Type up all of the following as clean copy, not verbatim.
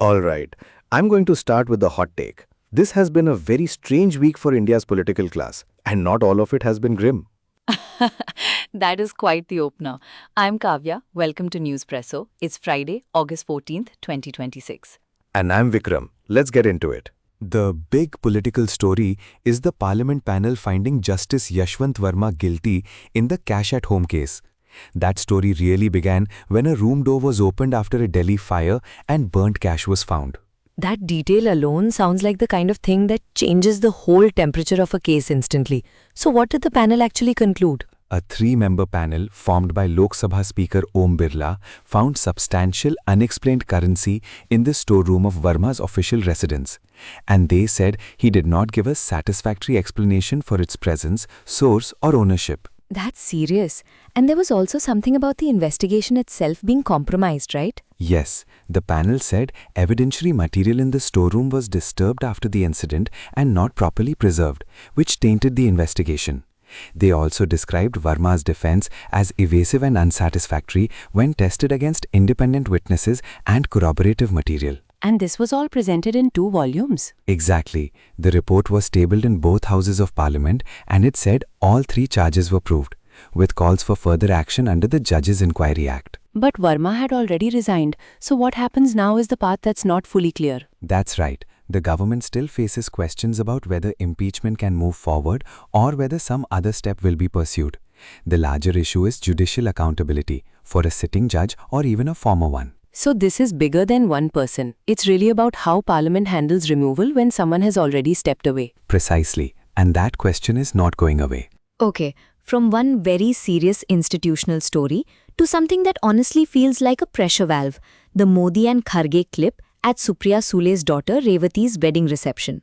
All right, I'm going to start with the hot take. This has been a very strange week for India's political class, and not all of it has been grim. That is quite the opener. I'm Kavya. Welcome to Newspresso. It's Friday, August 14th, 2026. And I'm Vikram. Let's get into it. The big political story is the Parliament panel finding Justice Yashwant Varma guilty in the cash at home case. That story really began when a room door was opened after a Delhi fire and burnt cash was found. That detail alone sounds like the kind of thing that changes the whole temperature of a case instantly. So what did the panel actually conclude? A three-member panel formed by Lok Sabha Speaker Om Birla found substantial unexplained currency in the storeroom of Varma's official residence. And they said he did not give a satisfactory explanation for its presence, source or ownership. That's serious. And there was also something about the investigation itself being compromised, right? Yes, the panel said evidentiary material in the storeroom was disturbed after the incident and not properly preserved, which tainted the investigation. They also described Varma's defense as evasive and unsatisfactory when tested against independent witnesses and corroborative material. And this was all presented in 2 volumes. Exactly. The report was tabled in both houses of Parliament and it said all 3 charges were proved, with calls for further action under the Judges Inquiry Act. But Varma had already resigned, so what happens now is the part that's not fully clear. That's right. The government still faces questions about whether impeachment can move forward or whether some other step will be pursued. The larger issue is judicial accountability for a sitting judge or even a former one. So this is bigger than one person. It's really about how Parliament handles removal when someone has already stepped away. Precisely. And that question is not going away. Okay, from one very serious institutional story to something that honestly feels like a pressure valve, the Modi and Kharge clip at Supriya Sule's daughter Revati's wedding reception.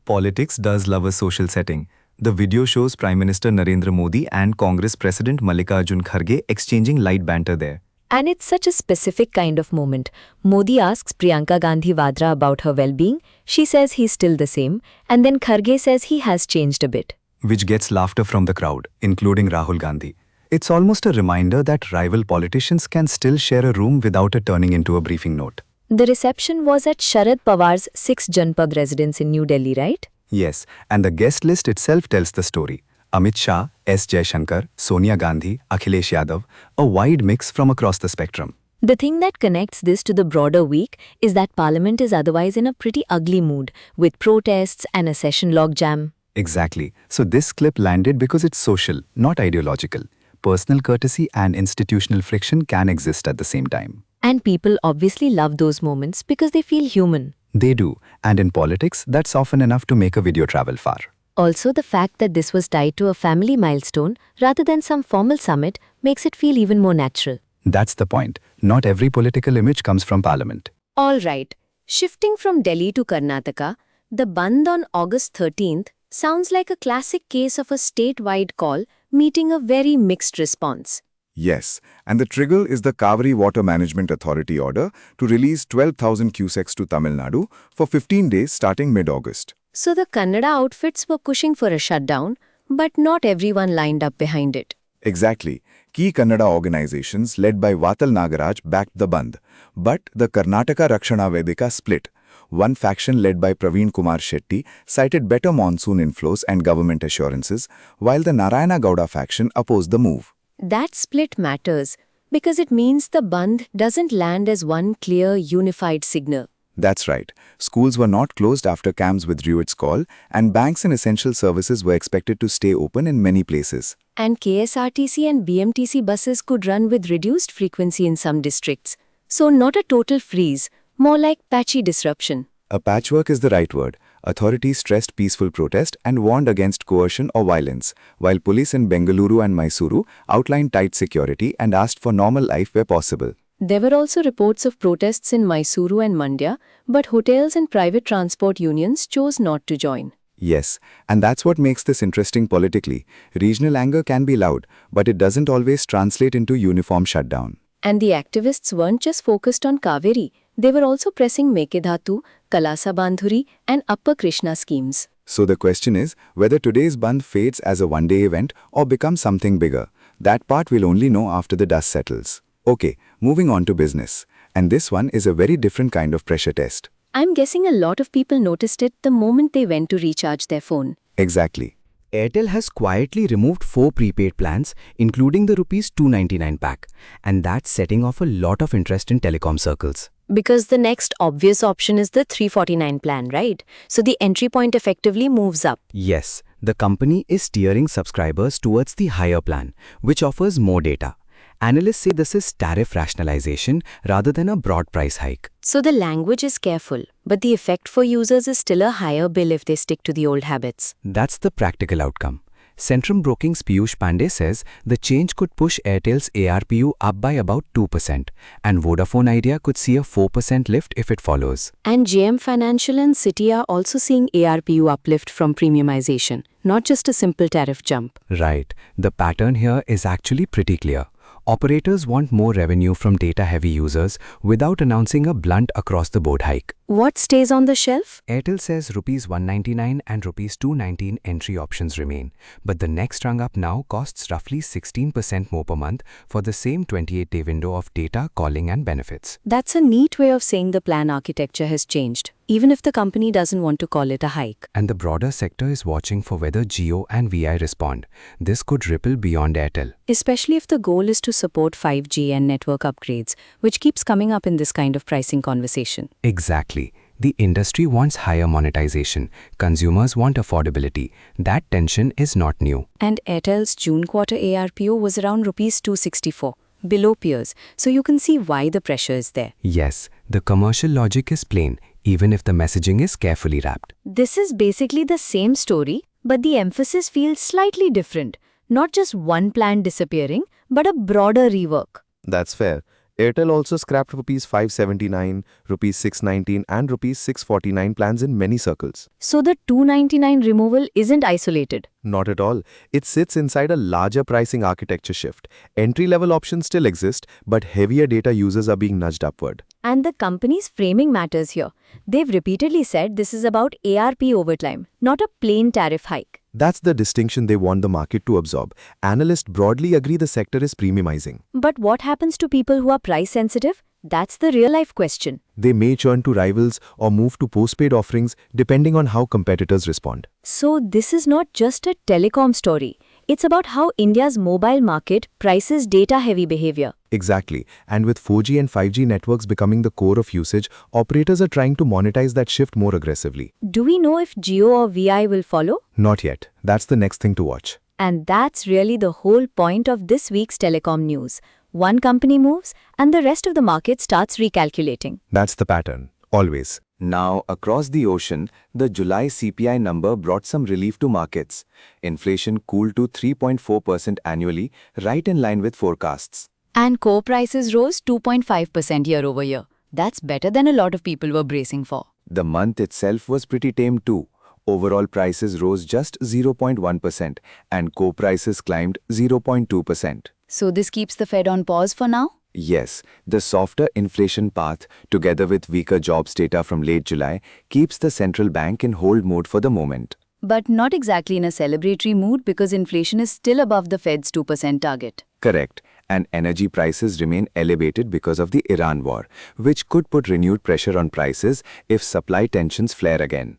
Politics does love a social setting. The video shows Prime Minister Narendra Modi and Congress President Modi-Kharge exchanging light banter there. And it's such a specific kind of moment. Modi asks Priyanka Gandhi Vadra about her well-being. She says he's still the same. And then Kharge says he has changed a bit. Which gets laughter from the crowd, including Rahul Gandhi. It's almost a reminder that rival politicians can still share a room without it turning into a briefing note. The reception was at Sharad Pawar's 6th Janpad residence in New Delhi, right? Yes, and the guest list itself tells the story. Amit Shah, S. Jaishankar, Sonia Gandhi, Akhilesh Yadav, a wide mix from across the spectrum. The thing that connects this to the broader week is that Parliament is otherwise in a pretty ugly mood, with protests and a session logjam. Exactly. So this clip landed because it's social, not ideological. Personal courtesy and institutional friction can exist at the same time. And people obviously love those moments because they feel human. They do, and in politics, that's often enough to make a video travel far. Also, the fact that this was tied to a family milestone rather than some formal summit makes it feel even more natural. That's the point. Not every political image comes from Parliament. All right. Shifting from Delhi to Karnataka, the Bandh on August 13th sounds like a classic case of a statewide call meeting a very mixed response. Yes, and the trigger is the Cauvery Water Management Authority order to release 12,000 cusecs to Tamil Nadu for 15 days starting mid-August. So the Kannada outfits were pushing for a shutdown, but not everyone lined up behind it. Exactly. Key Kannada organizations led by Vatal Nagaraj backed the Bandh. But the Karnataka Rakshana Vedika split. One faction led by Praveen Kumar Shetty cited better monsoon inflows and government assurances, while the Narayana Gowda faction opposed the move. That split matters because it means the Bandh doesn't land as one clear, unified signal. That's right. Schools were not closed after CAMS withdrew its call, and banks and essential services were expected to stay open in many places. And KSRTC and BMTC buses could run with reduced frequency in some districts. So not a total freeze, more like patchy disruption. A patchwork is the right word. Authorities stressed peaceful protest and warned against coercion or violence, while police in Bengaluru and Mysuru outlined tight security and asked for normal life where possible. There were also reports of protests in Mysuru and Mandya, but hotels and private transport unions chose not to join. Yes, and that's what makes this interesting politically. Regional anger can be loud, but it doesn't always translate into uniform shutdown. And the activists weren't just focused on Cauvery, they were also pressing Mekedhatu, Kalasa Bandhuri and Upper Krishna schemes. So the question is whether today's Bandh fades as a one-day event or becomes something bigger. That part we'll only know after the dust settles. Okay, moving on to business. And this one is a very different kind of pressure test. I'm guessing a lot of people noticed it the moment they went to recharge their phone. Exactly. Airtel has quietly removed 4 prepaid plans, including the Rs 299 pack, and that's setting off a lot of interest in telecom circles. Because the next obvious option is the 349 plan, right? So the entry point effectively moves up. Yes, the company is steering subscribers towards the higher plan, which offers more data. Analysts say this is tariff rationalization rather than a broad price hike. So the language is careful, but the effect for users is still a higher bill if they stick to the old habits. That's the practical outcome. Centrum Broking's Piyush Pandey says the change could push Airtel's ARPU up by about 2%, and Vodafone Idea could see a 4% lift if it follows. And JM Financial and Citi are also seeing ARPU uplift from premiumization, not just a simple tariff jump. Right. The pattern here is actually pretty clear. Operators want more revenue from data-heavy users without announcing a blunt across-the-board hike. What stays on the shelf? Airtel says Rs 199 and Rs 219 entry options remain, but the next rung up now costs roughly 16% more per month for the same 28-day window of data, calling and benefits. That's a neat way of saying the plan architecture has changed, even if the company doesn't want to call it a hike. And the broader sector is watching for whether Jio and Vi respond. This could ripple beyond Airtel. Especially if the goal is to support 5G and network upgrades, which keeps coming up in this kind of pricing conversation. Exactly. The industry wants higher monetization. Consumers want affordability. That tension is not new. And Airtel's June quarter ARPU was around Rs 264, below peers, so you can see why the pressure is there. Yes, the commercial logic is plain, even if the messaging is carefully wrapped. This is basically the same story, but the emphasis feels slightly different. Not just one plan disappearing, but a broader rework. That's fair. Airtel also scrapped Rs 579, Rs 619 and Rs 649 plans in many circles. So the 299 removal isn't isolated. Not at all. It sits inside a larger pricing architecture shift. Entry-level options still exist, but heavier data users are being nudged upward. And the company's framing matters here. They've repeatedly said this is about ARP over time, not a plain tariff hike. That's the distinction they want the market to absorb. Analysts broadly agree the sector is premiumizing. But what happens to people who are price sensitive? That's the real-life question. They may churn to rivals or move to postpaid offerings depending on how competitors respond. So this is not just a telecom story. It's about how India's mobile market prices data-heavy behavior. Exactly. And with 4G and 5G networks becoming the core of usage, operators are trying to monetize that shift more aggressively. Do we know if Jio or Vi will follow? Not yet. That's the next thing to watch. And that's really the whole point of this week's telecom news. One company moves, and the rest of the market starts recalculating. That's the pattern. Always. Now, across the ocean, the July CPI number brought some relief to markets. Inflation cooled to 3.4% annually, right in line with forecasts. And core prices rose 2.5% year-over-year. That's better than a lot of people were bracing for. The month itself was pretty tame too. Overall prices rose just 0.1% and core prices climbed 0.2%. So this keeps the Fed on pause for now? Yes, the softer inflation path, together with weaker jobs data from late July, keeps the central bank in hold mode for the moment. But not exactly in a celebratory mood because inflation is still above the Fed's 2% target. Correct. And energy prices remain elevated because of the Iran war, which could put renewed pressure on prices if supply tensions flare again.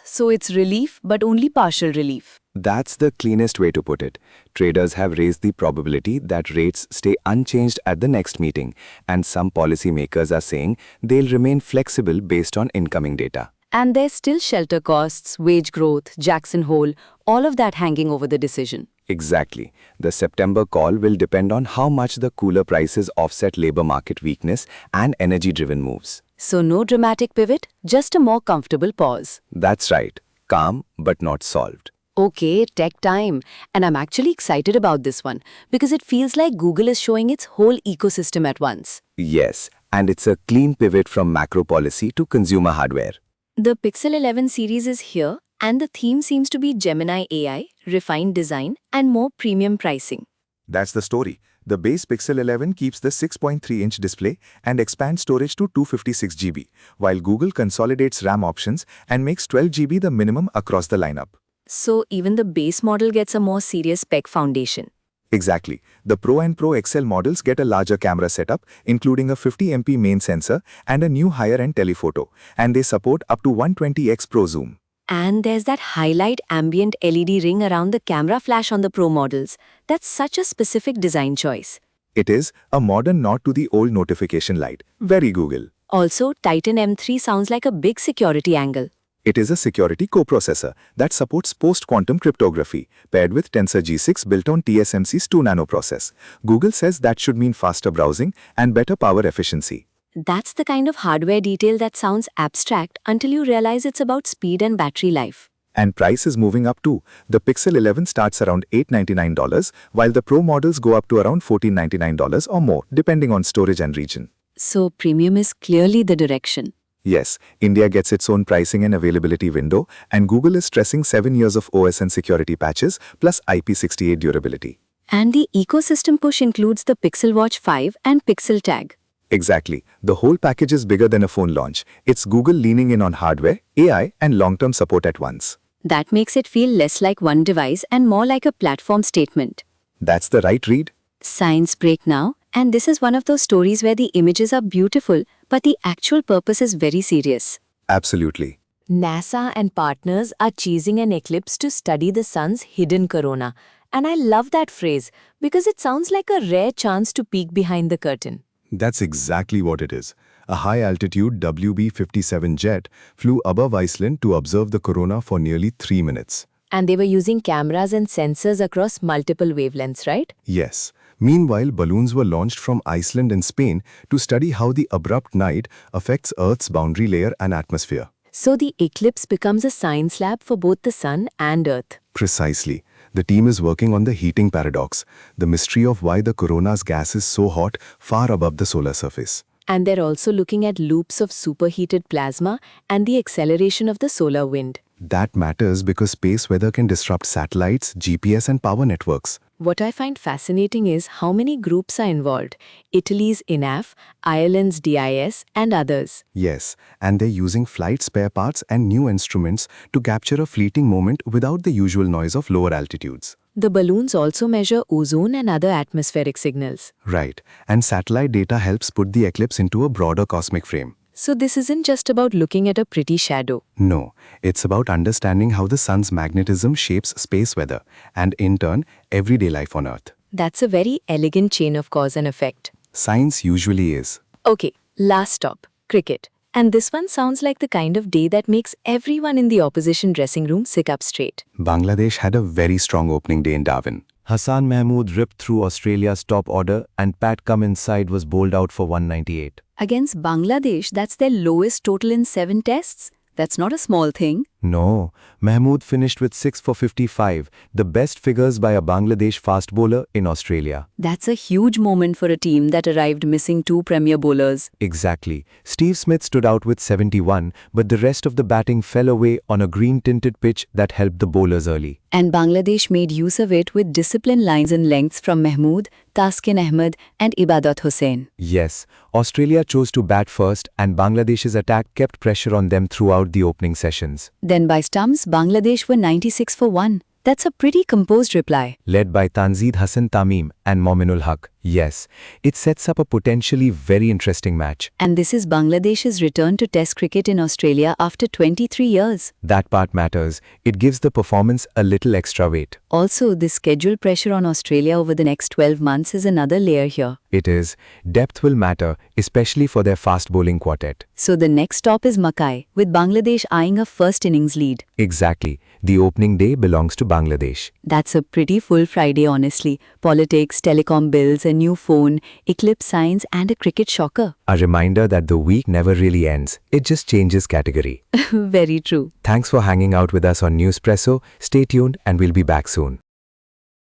So it's relief, but only partial relief. That's the cleanest way to put it. Traders have raised the probability that rates stay unchanged at the next meeting, and some policymakers are saying they'll remain flexible based on incoming data. And there's still shelter costs, wage growth, Jackson Hole, all of that hanging over the decision. Exactly. The September call will depend on how much the cooler prices offset labor market weakness and energy-driven moves. So no dramatic pivot, just a more comfortable pause. That's right. Calm, but not solved. Okay, tech time. And I'm actually excited about this one because it feels like Google is showing its whole ecosystem at once. Yes, and it's a clean pivot from macro policy to consumer hardware. The Pixel 11 series is here, and the theme seems to be Gemini AI, refined design, and more premium pricing. That's the story. The base Pixel 11 keeps the 6.3-inch display and expands storage to 256 GB, while Google consolidates RAM options and makes 12 GB the minimum across the lineup. So even the base model gets a more serious spec foundation. Exactly. The Pro and Pro XL models get a larger camera setup, including a 50MP main sensor and a new higher-end telephoto, and they support up to 120x Pro zoom. And there's that highlight ambient LED ring around the camera flash on the Pro models. That's such a specific design choice. It is a modern nod to the old notification light. Very Google. Also, Titan M3 sounds like a big security angle. It is a security coprocessor that supports post-quantum cryptography, paired with Tensor G6 built on TSMC's 2 nano process. Google says that should mean faster browsing and better power efficiency. That's the kind of hardware detail that sounds abstract until you realize it's about speed and battery life. And price is moving up too. The Pixel 11 starts around $899, while the Pro models go up to around $1499 or more, depending on storage and region. So premium is clearly the direction. Yes, India gets its own pricing and availability window, and Google is stressing 7 years of OS and security patches, plus IP68 durability. And the ecosystem push includes the Pixel Watch 5 and Pixel Tag. Exactly. The whole package is bigger than a phone launch. It's Google leaning in on hardware, AI, and long-term support at once. That makes it feel less like one device and more like a platform statement. That's the right read. Science break now, and this is one of those stories where the images are beautiful, but the actual purpose is very serious. Absolutely. NASA and partners are chasing an eclipse to study the sun's hidden corona. And I love that phrase because it sounds like a rare chance to peek behind the curtain. That's exactly what it is. A high-altitude WB-57 jet flew above Iceland to observe the corona for nearly 3 minutes. And they were using cameras and sensors across multiple wavelengths, right? Yes. Meanwhile, balloons were launched from Iceland and Spain to study how the abrupt night affects Earth's boundary layer and atmosphere. So the eclipse becomes a science lab for both the sun and Earth. Precisely. The team is working on the heating paradox, the mystery of why the corona's gas is so hot far above the solar surface. And they're also looking at loops of superheated plasma and the acceleration of the solar wind. That matters because space weather can disrupt satellites, GPS, and power networks. What I find fascinating is how many groups are involved. Italy's INAF, Ireland's DIS, and others. Yes, and they're using flight spare parts and new instruments to capture a fleeting moment without the usual noise of lower altitudes. The balloons also measure ozone and other atmospheric signals. Right, and satellite data helps put the eclipse into a broader cosmic frame. So this isn't just about looking at a pretty shadow. No, it's about understanding how the sun's magnetism shapes space weather and, in turn, everyday life on Earth. That's a very elegant chain of cause and effect. Science usually is. Okay, last stop, cricket. And this one sounds like the kind of day that makes everyone in the opposition dressing room sit up straight. Bangladesh had a very strong opening day in Darwin. Hassan Mahmood ripped through Australia's top order and Pat Cummins' side was bowled out for 198. Against Bangladesh, that's their lowest total in 7 tests. That's not a small thing. No, Mahmood finished with 6 for 55, the best figures by a Bangladesh fast bowler in Australia. That's a huge moment for a team that arrived missing 2 premier bowlers. Exactly. Steve Smith stood out with 71, but the rest of the batting fell away on a green-tinted pitch that helped the bowlers early. And Bangladesh made use of it with disciplined lines and lengths from Mahmood, Taskin Ahmed and Ibadat Hussain. Yes, Australia chose to bat first and Bangladesh's attack kept pressure on them throughout the opening sessions. Then by stumps, Bangladesh were 96 for 1. That's a pretty composed reply. Led by Tanzeed Hassan Tamim and Mominul Haq. Yes, it sets up a potentially very interesting match. And this is Bangladesh's return to Test cricket in Australia after 23 years. That part matters. It gives the performance a little extra weight. Also, the schedule pressure on Australia over the next 12 months is another layer here. It is. Depth will matter, especially for their fast bowling quartet. So the next stop is Mackay, with Bangladesh eyeing a first innings lead. Exactly. The opening day belongs to Bangladesh. That's a pretty full Friday, honestly. Politics, telecom bills, a new phone, Eclipse signs, and a cricket shocker. A reminder that the week never really ends. It just changes category. Very true. Thanks for hanging out with us on Newspresso. Stay tuned and we'll be back soon.